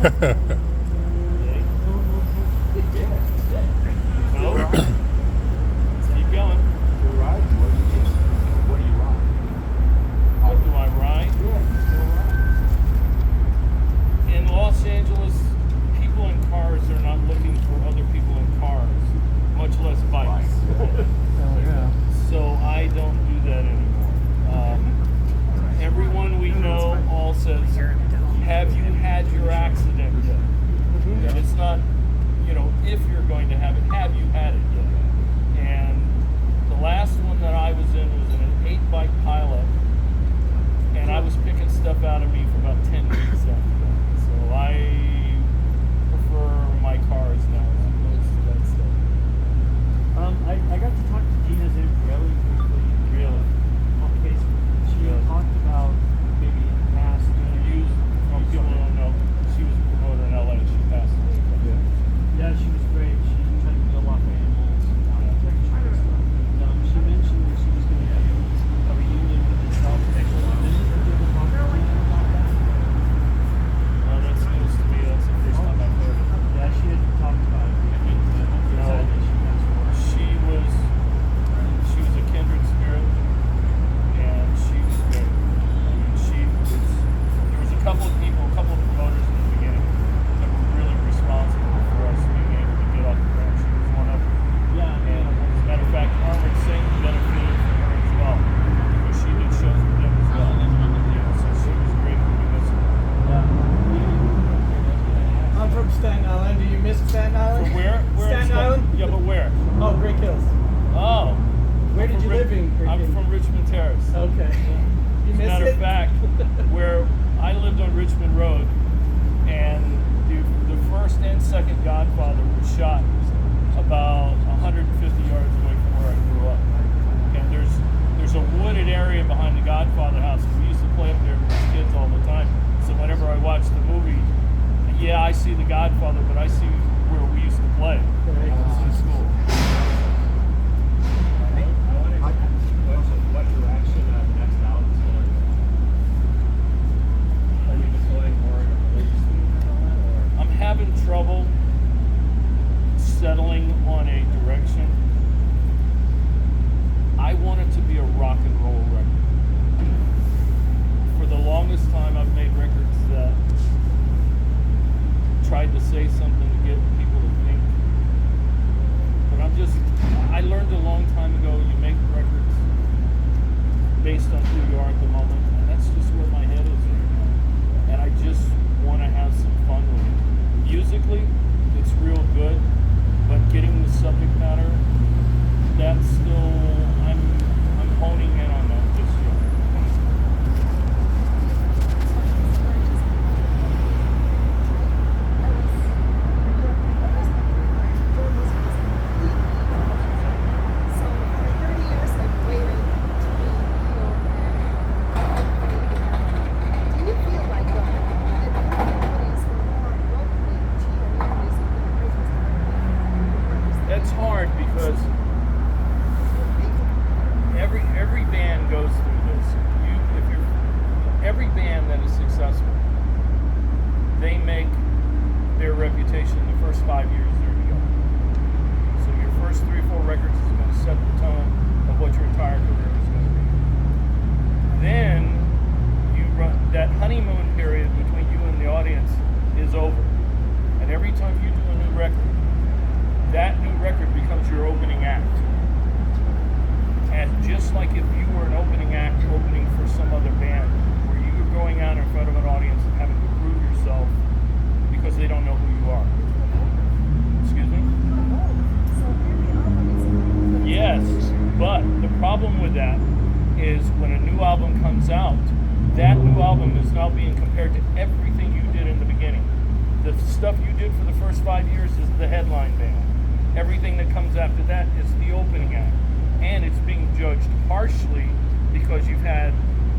No? Keep going. What do you ride? What do I ride? In Los Angeles, people in cars are not looking for other people in cars, much less bikes. So I don't do that anymore. Everyone we know all says, have you had your accident yet? And it's not, if you're going to have it, have you had it yet? And the last one that I was in was in an 8-bike pileup, and I was picking stuff out of me for about 10 weeks after that. So I prefer my cars now as opposed to that stuff. I got to talk to Gina Zampielli briefly. Really? On Facebook. She talked about maybe in the past People don't know. She was a promoter in LA. She passed away. Yeah, she was great. She tried to deal a lot of animals and stuff. She mentioned that she was going to do a reunion with herself. No, that's news to me. That's the first time I've heard it. Yeah, she had talked about it. She was a kindred spirit, and she was great. I mean, there was a couple of promoters in the beginning that were really responsible for us being able to get off the ground. She was one of them. Yeah. And as a matter of fact, Armored Saint benefited from her as well, because she did shows with them as well. So she was great when we missed her. I'm from Staten Island. Do you miss Staten Island? From where? Staten Island? Yeah, but where? Oh, Great Hills. Oh. Where did you live in Great I'm Hills? from Richmond Terrace. Okay. You As a miss matter it? of fact, where I lived on Richmond Road, and the first and second Godfather was shot about 150 yards away from where I grew up. And there's a wooded area behind the Godfather house, and we used to play up there as kids all the time. So whenever I watch the movie, yeah, I see the Godfather, but I see where we used to play. In school. What's your action next album? Are you deploying more religiously or? I'm having trouble settling on a direction. I want it to be a rock and roll record. For the longest time, I've made records that tried to say something to get people to think. But I learned a long time ago, you make records based on who you are at the moment, and that's just where my head is right now. And I just want to have some fun with it. Musically, it's real good, but getting the subject matter, that's still, I'm honing in on that this year. It's hard because every band goes through this. Every band that is successful, they make their reputation the first 5 years they're together. So your first 3 or 4 records is going to set the tone of what your entire career is going to be. Then you run that honeymoon period between you and the audience is over, and every time you do a new record, that new record becomes your opening act. And just like if you were an opening act opening for some other band, where you were going out in front of an audience and having to prove yourself because they don't know who you are. Excuse me? Yes, but the problem with that is when a new album comes out, that new album is now being compared to everything you did in the beginning. The stuff you did for the first 5 years is the headline band. Everything that comes after that is the opening act. And it's being judged harshly because you've had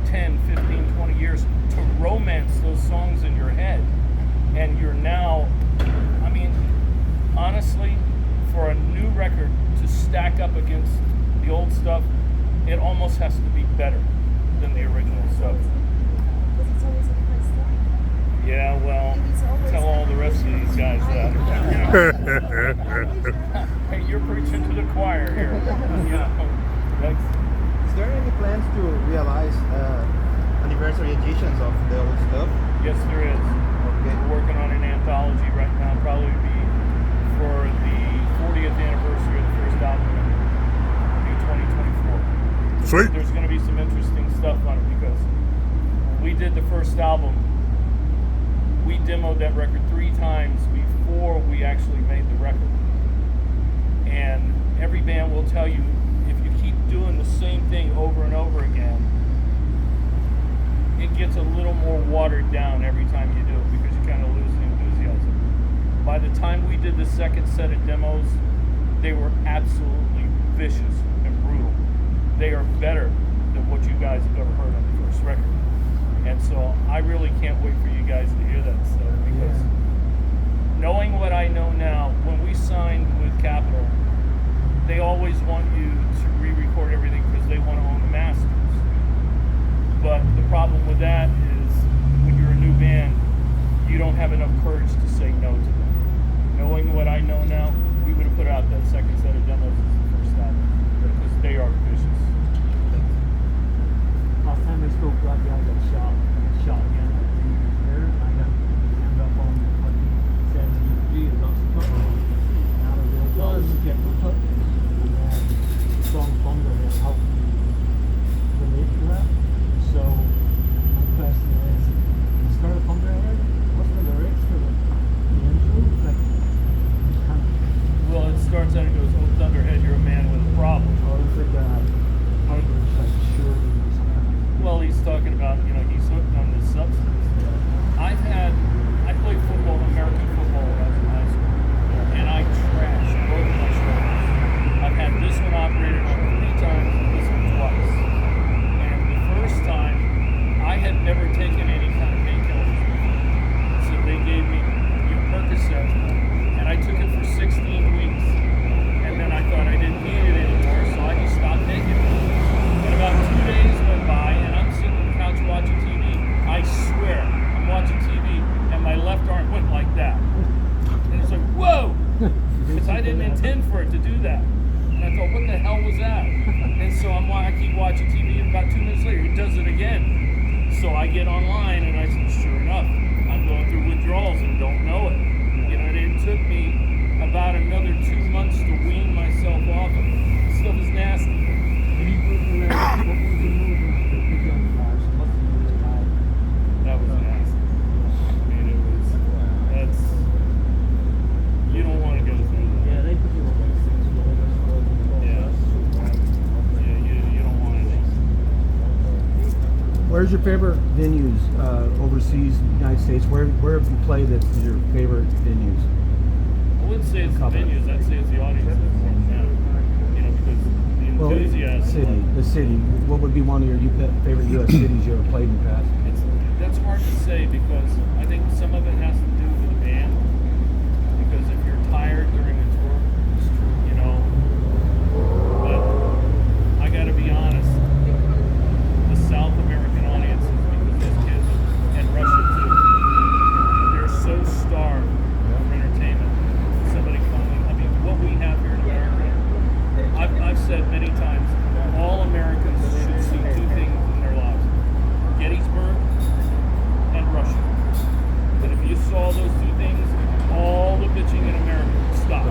10, 15, 20 years to romance those songs in your head. And you're now, I mean, honestly, for a new record to stack up against the old stuff, it almost has to be better than the original stuff. Yeah, well, tell all the rest of these guys that. Hey, you're preaching to the choir here. That's, Is there any plans to realize anniversary editions of the old stuff? yes, there is. Okay. We're working on an anthology right now, probably be for the 40th anniversary of the first album in 2024. Sweet. There's going to be some interesting stuff on it because when we did the first album, we demoed that record 3 times before we actually made the record. And every band will tell you, if you keep doing the same thing over and over again, it gets a little more watered down every time you do it because you kind of lose the enthusiasm. By the time we did the second set of demos, they were absolutely vicious and brutal. They are better than what you guys have ever heard on the first record. And so I really can't wait for you guys to hear that stuff because knowing what I know now, when we signed with Capitol, they always want you to re-record everything because they want to own the masters. But the problem with that is when you're a new band, you don't have enough courage to say no to them. Knowing what I know now, we would have put out that second set of demos as the first album because they are vicious. Last time I spoke, that guy got shot again at the there, and I got hemmed up on what he said he would do. That's the cut. Now the real dollars to get the cut. And Strong Thunder has helped me relate to that. So my question is, the Start of Thunder already? What's the lyrics for the intro? Like, kind of, Well, it starts out and goes, "Oh, Thunderhead, you're a man with a problem." or is it part of it like surely or something? Well, he's talking about, he's hooked on this substance. I played football, American football when I was in high school, and I trashed both of my shoulders. I've had this one operated on 3 times and this one twice. And the first time, I had never taken any kind of painkillers before. So they gave me Percocet, and I took it for 16 weeks. And then I thought I didn't need it anymore, so I just stopped taking it. And about 2 days went by, and I'm sitting on the couch watching TV. I swear, I'm watching TV, and my left arm went like that. And it's like, whoa! Because I didn't intend for it to do that. And I thought, what the hell was that? And so I keep watching TV, and about 2 minutes later, it does it again. So I get online, and I said, sure enough, I'm going through withdrawals and don't know it. And it took me about another 2 months to wean myself off of it. This stuff is nasty. That was nasty. I mean, you don't want to go through that. Yeah, they put you on those things. You don't want to. Where's your favorite venues overseas, United States? Where have you played that's your favorite venues? I wouldn't say it's the venues, I'd say it's the audience that's more than that. Because the Well, enthusiasm. the city. What would be one of your favorite U.S. cities you ever played in the past? That's hard to say because I think some of it has to do with the band. Because if you're tired during a tour, but I gotta be honest, the South American audiences, because those kids, and Russia too, they're so starved for entertainment. Somebody coming, what we have here in America, I've said many times, all Americans should see 2 things in their lives: Gettysburg and Russia. And if you saw those 2 things, all the bitching in America would stop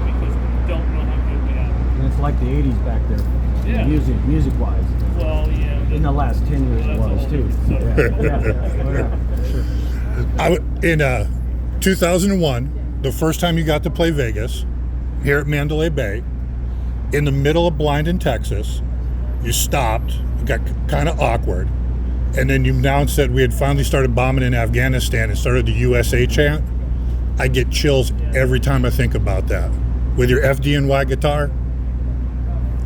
because we don't know how good we have it. And it's like the 80s back there. Yeah. Music-wise. Well, yeah. In the last 10 years it Well, was that's a too. whole different Sure. In 2001, the first time you got to play Vegas, here at Mandalay Bay, in the middle of Blind in Texas, you stopped, it got kind of awkward, and then you announced that we had finally started bombing in Afghanistan and started the USA chant. I get chills every time I think about that. With your FDNY guitar,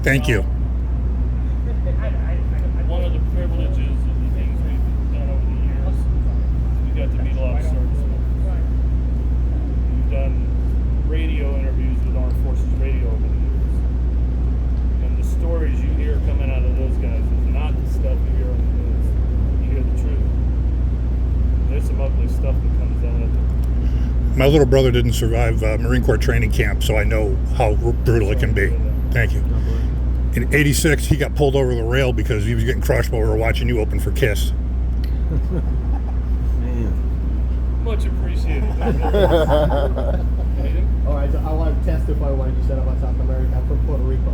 thank you. One of the privileges of the things we've done over the years, we got to meet a lot of service members. We've done radio interviews with Armed Forces Radio over the years. And the stories you hear coming out of those guys is not the stuff you hear on the news. You hear the truth. There's some ugly stuff that My little brother didn't survive Marine Corps training camp, so I know how brutal it can be. Thank you. In '86, he got pulled over the rail because he was getting crushed while we were watching you open for KISS. Man. Much appreciated. All right, so I want to testify what you said about South America. I'm from Puerto Rico.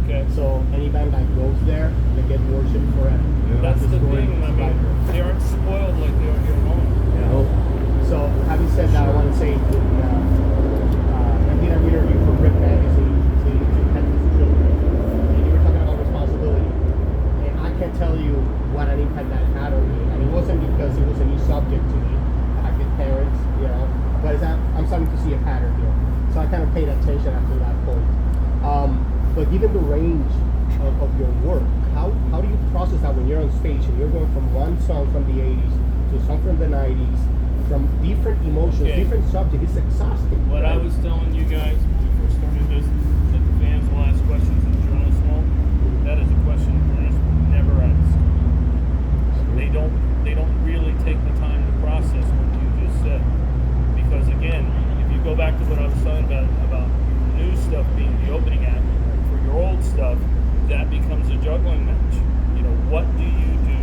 Okay. So any band that goes there, they get worshipped forever. That's the story thing. I is mean, like- they aren't spoiled like they are here alone. So having said that, I want to say that I did an interview for Rip Magazine leading to Pets Children. And you were talking about responsibility. And I can't tell you what an impact that had on me. And it wasn't because it was a new subject to me. I had good parents, you know. But it's that I'm starting to see a pattern here. So I kind of paid attention after that point. But given the range of your work, how do you process that when you're on stage and you're going from one song from the 80s to a song from the 90s, from different emotions, Okay. different subjects? It's exhausting. What I was telling you guys when we first started this, that the fans will ask questions and the journalists won't. That is a question the journalists never ask. They don't really take the time to process what you just said. Because again, if you go back to what I was talking about your new stuff being the opening act, for your old stuff, that becomes a juggling match. You know, what do you do?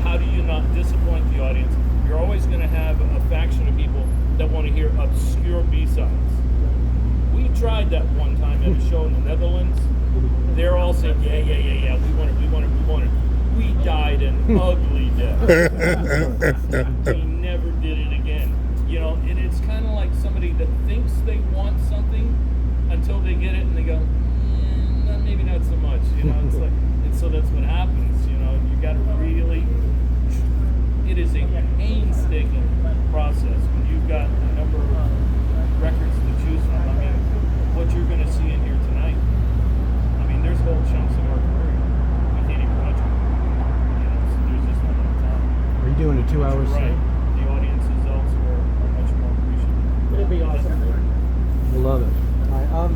How do you not disappoint the audience? You're always going to have a faction of people that want to hear obscure B-sides. We tried that one time at a show in the Netherlands. They're all saying, yeah, we want it. We died an ugly death. We never did it again. You know, and it's kind of like somebody that thinks they want something until they get it and they go, maybe not so much. You know, it's like, and so that's what happens. You know, you got to really. It is a painstaking process when you've got a number of records to choose from. I mean, what you're going to see in here tonight, I mean, there's whole chunks of our career we can't even touch them. You know, so there's just not enough time. Are you doing a 2 hour You're right. set? The audiences elsewhere are much more appreciative. It'll be awesome. I love it.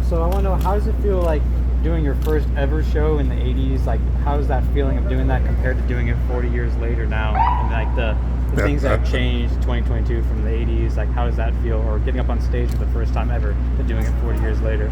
So I want to know, how does it feel like doing your first ever show in the 80s? Like, how is that feeling of doing that compared to doing it 40 years later now? And like the things that have changed 2022 from the 80s, like how does that feel? Or getting up on stage for the first time ever, but doing it 40 years later?